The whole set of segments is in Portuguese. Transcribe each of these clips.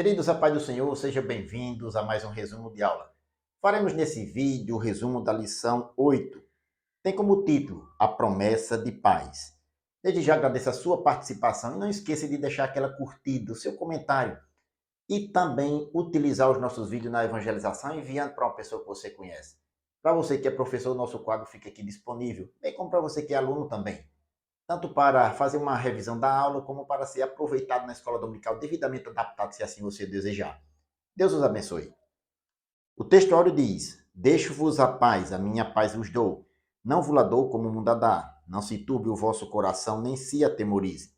Queridos, a paz do Senhor, sejam bem-vindos a mais um resumo de aula. Faremos nesse vídeo o resumo da lição 8. Tem como título A Promessa de Paz. Desde já agradeço a sua participação e não esqueça de deixar aquela curtida, o seu comentário e também utilizar os nossos vídeos na evangelização enviando para uma pessoa que você conhece. Para você que é professor, o nosso quadro fica aqui disponível, bem como para você que é aluno também, tanto para fazer uma revisão da aula, como para ser aproveitado na escola dominical devidamente adaptado, se assim você desejar. Deus os abençoe. O texto áureo diz: Deixo-vos a minha paz vos dou. Não vos la dou como o mundo a dá. Não se turbe o vosso coração, nem se atemorize.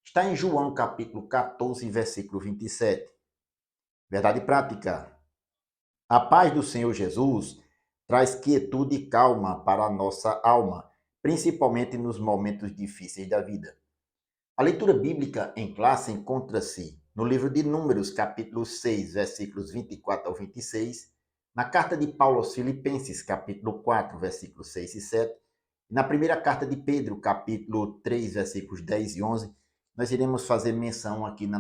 Está em João capítulo 14, versículo 27. Verdade prática. A paz do Senhor Jesus traz quietude e calma para a nossa alma, principalmente nos momentos difíceis da vida. A leitura bíblica em classe encontra-se no livro de Números, capítulo 6, versículos 24 ao 26, na carta de Paulo aos Filipenses, capítulo 4, versículos 6 e 7, e na primeira carta de Pedro, capítulo 3, versículos 10 e 11, nós iremos fazer menção aqui no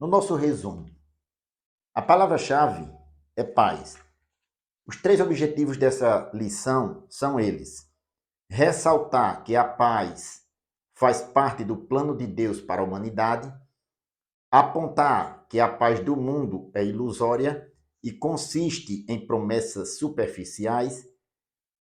nosso resumo. A palavra-chave é paz. Os três objetivos dessa lição são eles: ressaltar que a paz faz parte do plano de Deus para a humanidade, apontar que a paz do mundo é ilusória e consiste em promessas superficiais,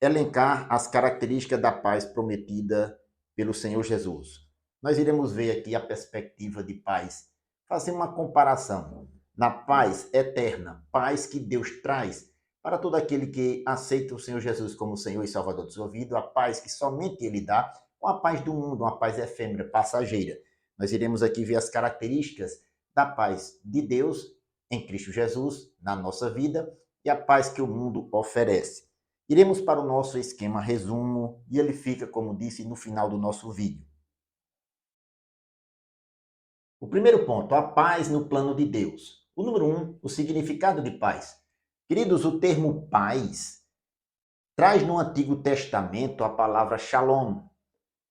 elencar as características da paz prometida pelo Senhor Jesus. Nós iremos ver aqui a perspectiva de paz, fazer uma comparação na paz eterna, paz que Deus traz para todo aquele que aceita o Senhor Jesus como Senhor e Salvador de sua vida, a paz que somente Ele dá, com a paz do mundo, uma paz efêmera, passageira. Nós iremos aqui ver as características da paz de Deus em Cristo Jesus, na nossa vida, e a paz que o mundo oferece. Iremos para o nosso esquema resumo, e ele fica, como disse, no final do nosso vídeo. O primeiro ponto, a paz no plano de Deus. O número 1, o significado de paz. Queridos, o termo paz traz no Antigo Testamento a palavra shalom,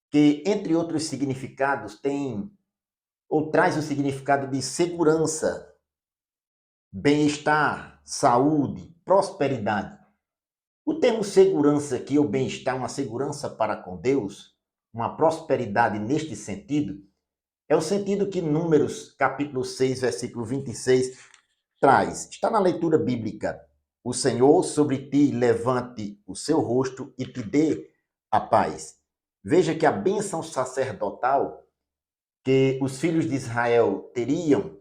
que, entre outros significados, tem ou traz o significado de segurança, bem-estar, saúde, prosperidade. O termo segurança aqui, ou bem-estar, uma segurança para com Deus, uma prosperidade neste sentido, é o sentido que Números, capítulo 6, versículo 26, traz. Está na leitura bíblica. O Senhor sobre ti levante o seu rosto e te dê a paz. Veja que a bênção sacerdotal que os filhos de Israel teriam,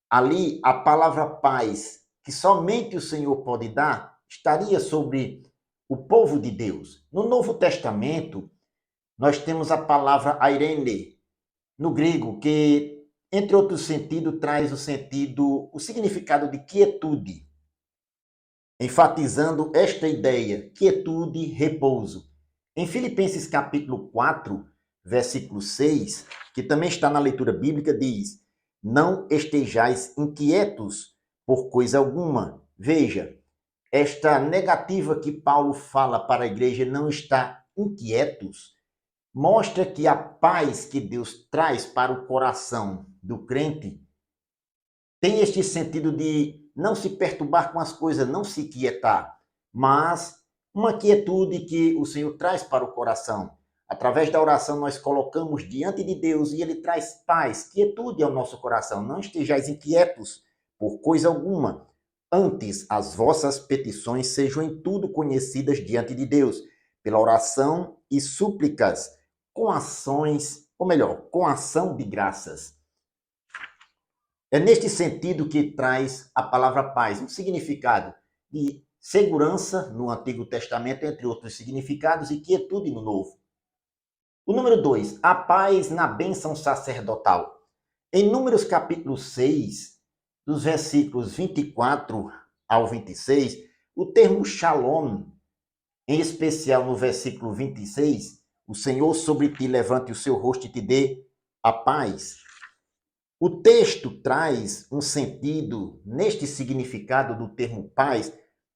ali a palavra paz, que somente o Senhor pode dar, estaria sobre o povo de Deus. No Novo Testamento, nós temos a palavra airene, no grego, que, entre outros sentidos, traz o significado de quietude, enfatizando esta ideia, quietude, repouso. Em Filipenses capítulo 4, versículo 6, que também está na leitura bíblica, diz: Não estejais inquietos por coisa alguma. Veja, esta negativa que Paulo fala para a igreja, não estar inquietos, mostra que a paz que Deus traz para o coração do crente tem este sentido de não se perturbar com as coisas, não se quietar, mas uma quietude que o Senhor traz para o coração. Através da oração nós colocamos diante de Deus e Ele traz paz, quietude ao nosso coração. Não estejais inquietos por coisa alguma. Antes, as vossas petições sejam em tudo conhecidas diante de Deus, pela oração e súplicas, com ações, ou melhor, com ação de graças. É neste sentido que traz a palavra paz, um significado de segurança no Antigo Testamento, entre outros significados, e quietude no Novo. O número 2, a paz na bênção sacerdotal. Em Números capítulo 6, dos versículos 24 ao 26, o termo shalom, em especial no versículo 26, o Senhor sobre ti levante o seu rosto e te dê a paz. O texto traz um sentido, neste significado do termo paz,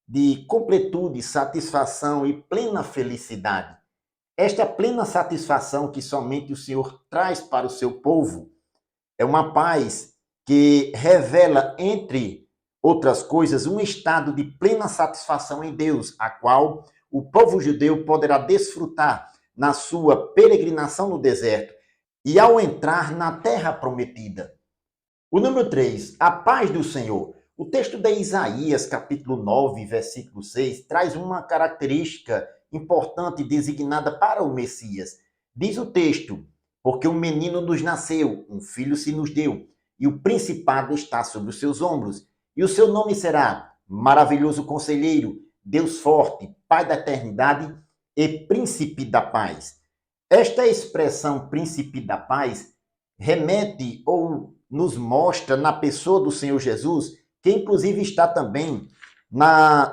de completude, satisfação e plena felicidade. Esta plena satisfação que somente o Senhor traz para o seu povo é uma paz que revela, entre outras coisas, um estado de plena satisfação em Deus, a qual o povo judeu poderá desfrutar na sua peregrinação no deserto e ao entrar na terra prometida. O número 3, a paz do Senhor. O texto de Isaías, capítulo 9, versículo 6, traz uma característica importante designada para o Messias. Diz o texto: porque um menino nos nasceu, um filho se nos deu, e o principado está sobre os seus ombros. E o seu nome será Maravilhoso Conselheiro, Deus Forte, Pai da Eternidade e Príncipe da Paz. Esta expressão Príncipe da Paz remete ou nos mostra na pessoa do Senhor Jesus, que inclusive está também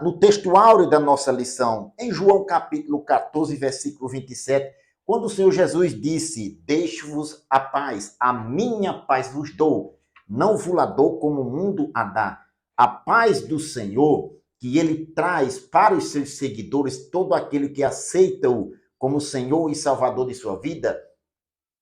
no texto áureo da nossa lição, em João capítulo 14, versículo 27, quando o Senhor Jesus disse: deixo-vos a paz, a minha paz vos dou, não vos la dou como o mundo a dá. A paz do Senhor que ele traz para os seus seguidores, todo aquele que aceita-o como Senhor e Salvador de sua vida,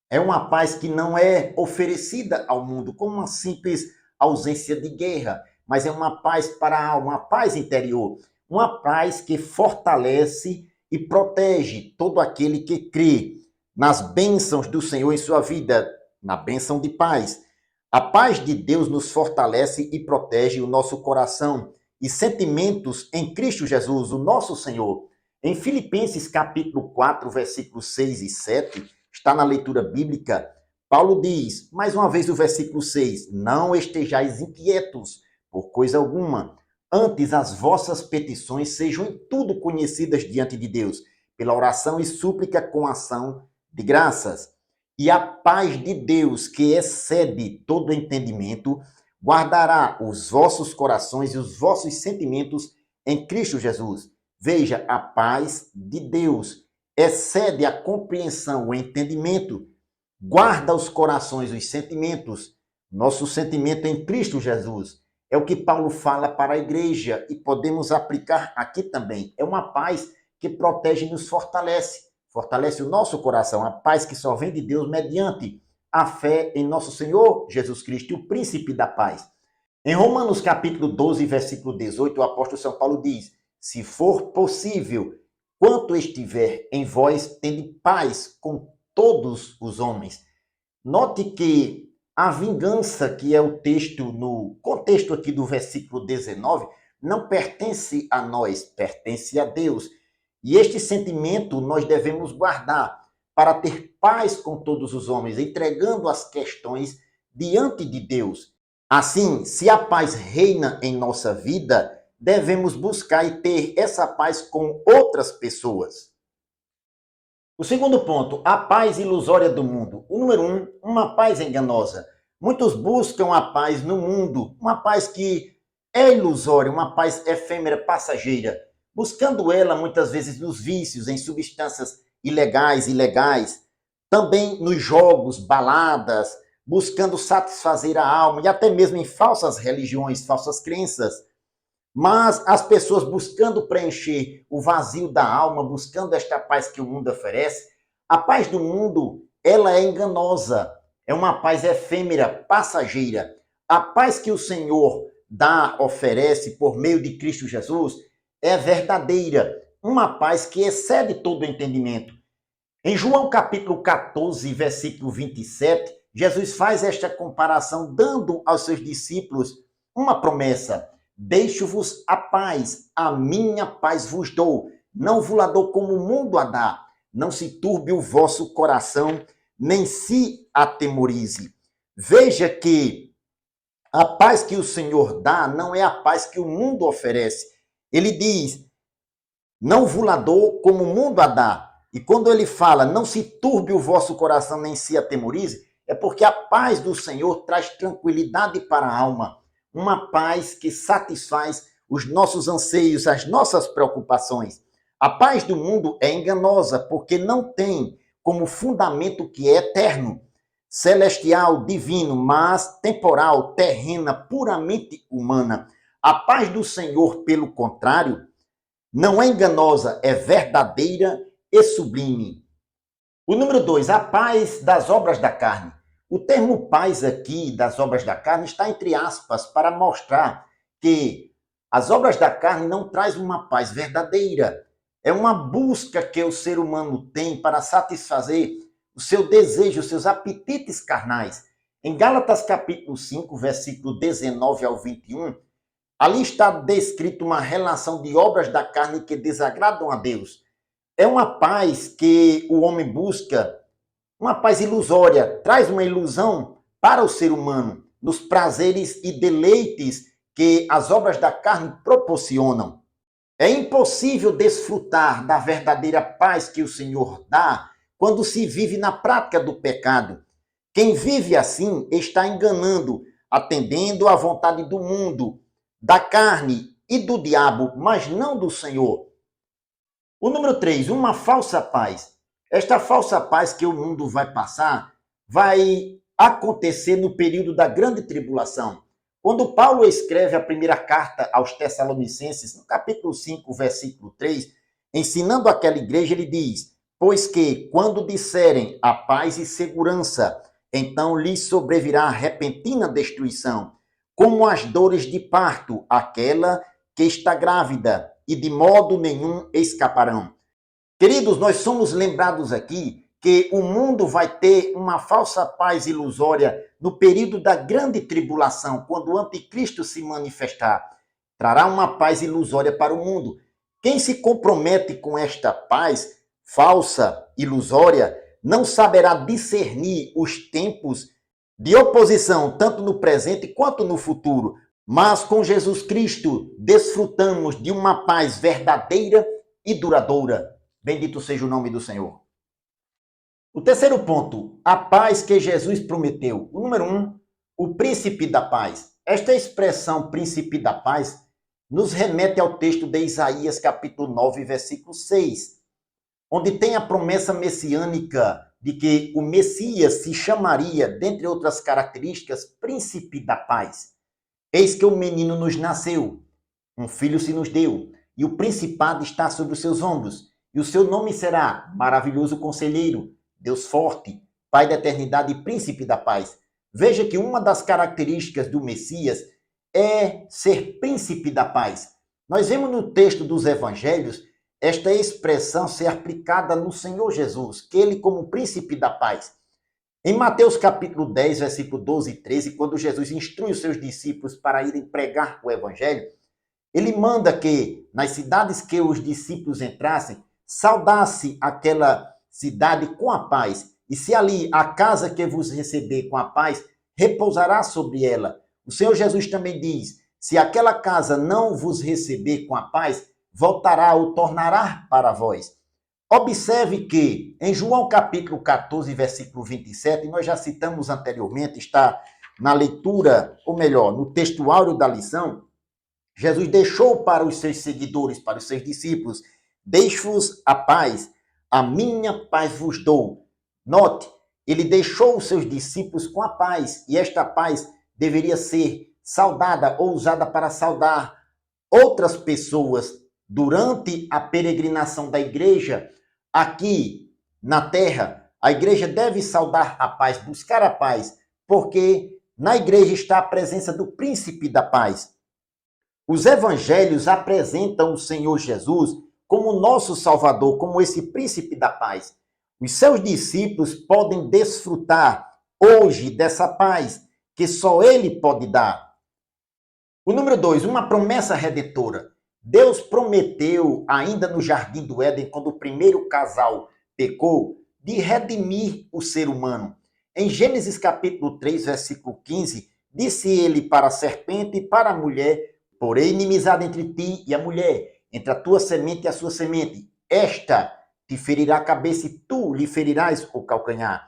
é uma paz que não é oferecida ao mundo como uma simples ausência de guerra, mas é uma paz para a alma, uma paz interior, uma paz que fortalece e protege todo aquele que crê nas bênçãos do Senhor em sua vida, na bênção de paz. A paz de Deus nos fortalece e protege o nosso coração e sentimentos em Cristo Jesus, o nosso Senhor. Em Filipenses capítulo 4, versículos 6 e 7, está na leitura bíblica, Paulo diz, mais uma vez o versículo 6, não estejais inquietos por coisa alguma, antes as vossas petições sejam em tudo conhecidas diante de Deus, pela oração e súplica com ação de graças. E a paz de Deus, que excede todo entendimento, guardará os vossos corações e os vossos sentimentos em Cristo Jesus. Veja, a paz de Deus excede a compreensão, o entendimento, guarda os corações, os sentimentos, nosso sentimento em Cristo Jesus. É o que Paulo fala para a igreja e podemos aplicar aqui também. É uma paz que protege e nos fortalece. Fortalece o nosso coração, a paz que só vem de Deus mediante a fé em nosso Senhor Jesus Cristo, o príncipe da paz. Em Romanos capítulo 12, versículo 18, o apóstolo São Paulo diz: se for possível, quanto estiver em vós, tende paz com todos os homens. Note que a vingança, que é o texto, no contexto aqui do versículo 19, não pertence a nós, pertence a Deus. E este sentimento nós devemos guardar para ter paz com todos os homens, entregando as questões diante de Deus. Assim, se a paz reina em nossa vida, devemos buscar e ter essa paz com outras pessoas. O segundo ponto, a paz ilusória do mundo. O número 1, uma paz enganosa. Muitos buscam a paz no mundo, uma paz que é ilusória, uma paz efêmera, passageira, buscando ela muitas vezes nos vícios, em substâncias ilegais, também nos jogos, baladas, buscando satisfazer a alma e até mesmo em falsas religiões, falsas crenças. Mas as pessoas buscando preencher o vazio da alma, buscando esta paz que o mundo oferece, a paz do mundo, ela é enganosa, é uma paz efêmera, passageira. A paz que o Senhor dá, oferece por meio de Cristo Jesus, é verdadeira, uma paz que excede todo o entendimento. Em João capítulo 14, versículo 27, Jesus faz esta comparação, dando aos seus discípulos uma promessa: deixo-vos a paz, a minha paz vos dou, não vos la dou como o mundo a dá. Não se turbe o vosso coração, nem se atemorize. Veja que a paz que o Senhor dá não é a paz que o mundo oferece. Ele diz, não vos la dou como o mundo a dá. E quando ele fala, não se turbe o vosso coração, nem se atemorize, é porque a paz do Senhor traz tranquilidade para a alma. Uma paz que satisfaz os nossos anseios, as nossas preocupações. A paz do mundo é enganosa, porque não tem como fundamento que é eterno, celestial, divino, mas temporal, terrena, puramente humana. A paz do Senhor, pelo contrário, não é enganosa, é verdadeira e sublime. O número 2, a paz das obras da carne. O termo paz aqui das obras da carne está entre aspas para mostrar que as obras da carne não trazem uma paz verdadeira. É uma busca que o ser humano tem para satisfazer o seu desejo, os seus apetites carnais. Em Gálatas capítulo 5, versículo 19 ao 21, ali está descrito uma relação de obras da carne que desagradam a Deus. É uma paz que o homem busca, uma paz ilusória, traz uma ilusão para o ser humano, nos prazeres e deleites que as obras da carne proporcionam. É impossível desfrutar da verdadeira paz que o Senhor dá quando se vive na prática do pecado. Quem vive assim está enganando, atendendo à vontade do mundo, da carne e do diabo, mas não do Senhor. O número 3, uma falsa paz. Esta falsa paz que o mundo vai passar vai acontecer no período da grande tribulação. Quando Paulo escreve a primeira carta aos Tessalonicenses, no capítulo 5, versículo 3, ensinando aquela igreja, ele diz: pois que, quando disserem a paz e segurança, então lhes sobrevirá repentina destruição, como as dores de parto, aquela que está grávida, e de modo nenhum escaparão. Queridos, nós somos lembrados aqui que o mundo vai ter uma falsa paz ilusória no período da grande tribulação, quando o anticristo se manifestar. Trará uma paz ilusória para o mundo. Quem se compromete com esta paz falsa, ilusória, não saberá discernir os tempos de oposição, tanto no presente quanto no futuro. Mas com Jesus Cristo desfrutamos de uma paz verdadeira e duradoura. Bendito seja o nome do Senhor. O terceiro ponto, a paz que Jesus prometeu. O número 1, o príncipe da paz. Esta expressão príncipe da paz nos remete ao texto de Isaías capítulo 9, versículo 6, onde tem a promessa messiânica de que o Messias se chamaria, dentre outras características, príncipe da paz. Eis que o menino nos nasceu, um filho se nos deu, e o principado está sobre os seus ombros, e o seu nome será Maravilhoso Conselheiro, Deus Forte, Pai da Eternidade e Príncipe da Paz. Veja que uma das características do Messias é ser príncipe da paz. Nós vemos no texto dos evangelhos esta expressão ser aplicada no Senhor Jesus, que ele como príncipe da paz. Em Mateus capítulo 10, versículo 12 e 13, quando Jesus instrui os seus discípulos para irem pregar o evangelho, ele manda que nas cidades que os discípulos entrassem, saudasse aquela cidade com a paz. E se ali a casa que vos receber com a paz, repousará sobre ela. O Senhor Jesus também diz, se aquela casa não vos receber com a paz, voltará ou tornará para vós. Observe que em João capítulo 14, versículo 27, nós já citamos anteriormente, está na leitura, ou melhor, no texto áureo da lição, Jesus deixou para os seus seguidores, para os seus discípulos, deixo-vos a paz, a minha paz vos dou. Note, ele deixou os seus discípulos com a paz, e esta paz deveria ser saudada ou usada para saudar outras pessoas durante a peregrinação da igreja aqui na terra. A igreja deve saudar a paz, buscar a paz, porque na igreja está a presença do príncipe da paz. Os evangelhos apresentam o Senhor Jesus como nosso Salvador, como esse príncipe da paz. Os seus discípulos podem desfrutar hoje dessa paz que só ele pode dar. O número 2, uma promessa redentora. Deus prometeu, ainda no Jardim do Éden, quando o primeiro casal pecou, de redimir o ser humano. Em Gênesis capítulo 3, versículo 15, disse ele para a serpente e para a mulher, porém inimizade entre ti e a mulher, entre a tua semente e a sua semente. Esta te ferirá a cabeça e tu lhe ferirás o calcanhar.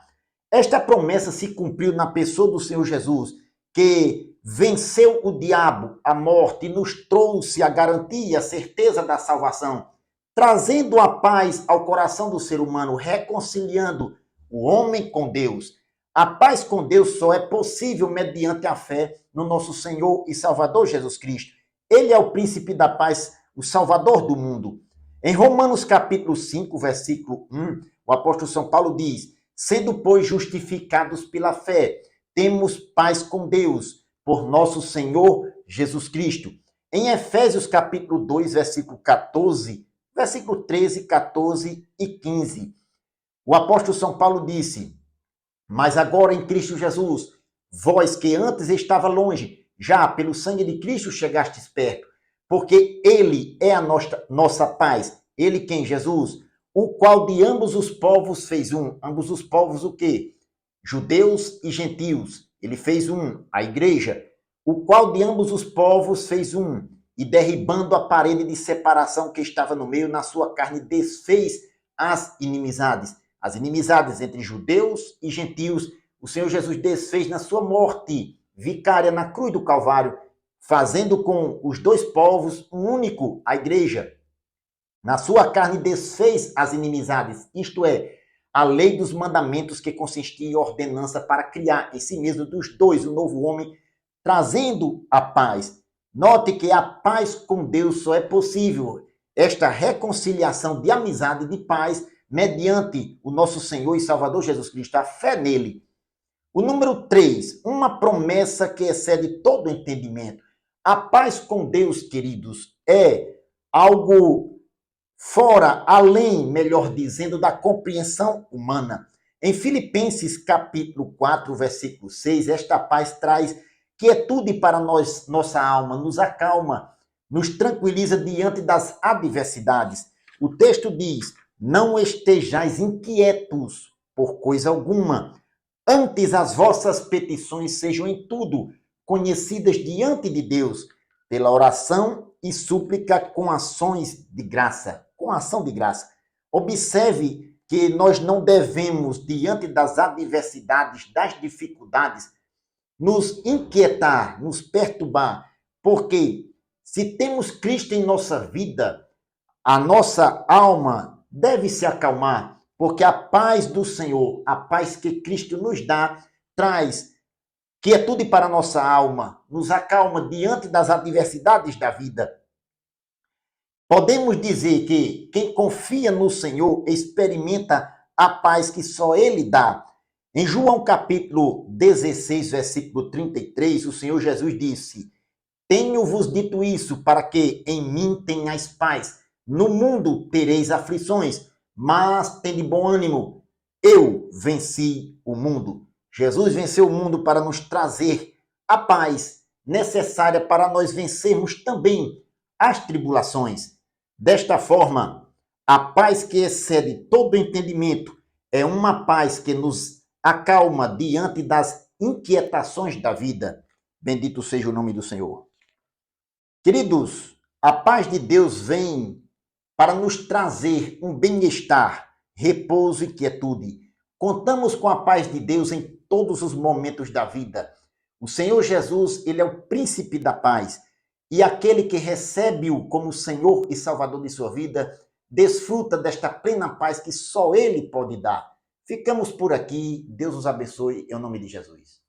Esta promessa se cumpriu na pessoa do Senhor Jesus, que venceu o diabo, a morte, e nos trouxe a garantia, a certeza da salvação, trazendo a paz ao coração do ser humano, reconciliando o homem com Deus. A paz com Deus só é possível mediante a fé no nosso Senhor e Salvador Jesus Cristo. Ele é o príncipe da paz, o Salvador do mundo. Em Romanos capítulo 5, versículo 1, o apóstolo São Paulo diz, Sendo, pois, justificados pela fé, temos paz com Deus, por nosso Senhor Jesus Cristo. Em Efésios capítulo 2, versículo 14, versículo 13, 14 e 15, o apóstolo São Paulo disse: mas agora em Cristo Jesus, vós que antes estava longe, já pelo sangue de Cristo chegastes perto, porque ele é a nossa paz, ele quem? Jesus, o qual de ambos os povos fez um. Ambos os povos o quê? Judeus e gentios. Ele fez um, a igreja, o qual de ambos os povos fez um, e derribando a parede de separação que estava no meio, na sua carne desfez as inimizades entre judeus e gentios. O Senhor Jesus desfez na sua morte vicária na cruz do Calvário, fazendo com os dois povos um único, a igreja. Na sua carne desfez as inimizades, isto é, a lei dos mandamentos que consistia em ordenança para criar em si mesmo dos dois um novo homem, trazendo a paz. Note que a paz com Deus só é possível, esta reconciliação de amizade e de paz, mediante o nosso Senhor e Salvador Jesus Cristo, a fé nele. O número 3, uma promessa que excede todo entendimento. A paz com Deus, queridos, é algo fora, além, melhor dizendo, da compreensão humana. Em Filipenses capítulo 4, versículo 6, esta paz traz quietude para nós, nossa alma, nos acalma, nos tranquiliza diante das adversidades. O texto diz: não estejais inquietos por coisa alguma, antes as vossas petições sejam em tudo conhecidas diante de Deus, pela oração e súplica com ações de graça, com ação de graça. Observe que nós não devemos, diante das adversidades, das dificuldades, nos inquietar, nos perturbar, porque se temos Cristo em nossa vida, a nossa alma deve se acalmar, porque a paz do Senhor, a paz que Cristo nos dá, traz quietude para a nossa alma, nos acalma diante das adversidades da vida. Podemos dizer que quem confia no Senhor experimenta a paz que só Ele dá. Em João capítulo 16, versículo 33, o Senhor Jesus disse: tenho-vos dito isso para que em mim tenhais paz. No mundo tereis aflições, mas tende bom ânimo. Eu venci o mundo. Jesus venceu o mundo para nos trazer a paz necessária para nós vencermos também as tribulações. Desta forma, a paz que excede todo entendimento é uma paz que nos acalma diante das inquietações da vida. Bendito seja o nome do Senhor. Queridos, a paz de Deus vem para nos trazer um bem-estar, repouso e quietude. Contamos com a paz de Deus em todos os momentos da vida. O Senhor Jesus, ele é o príncipe da paz. E aquele que recebe-o como Senhor e Salvador de sua vida, desfruta desta plena paz que só Ele pode dar. Ficamos por aqui. Deus os abençoe, em nome de Jesus.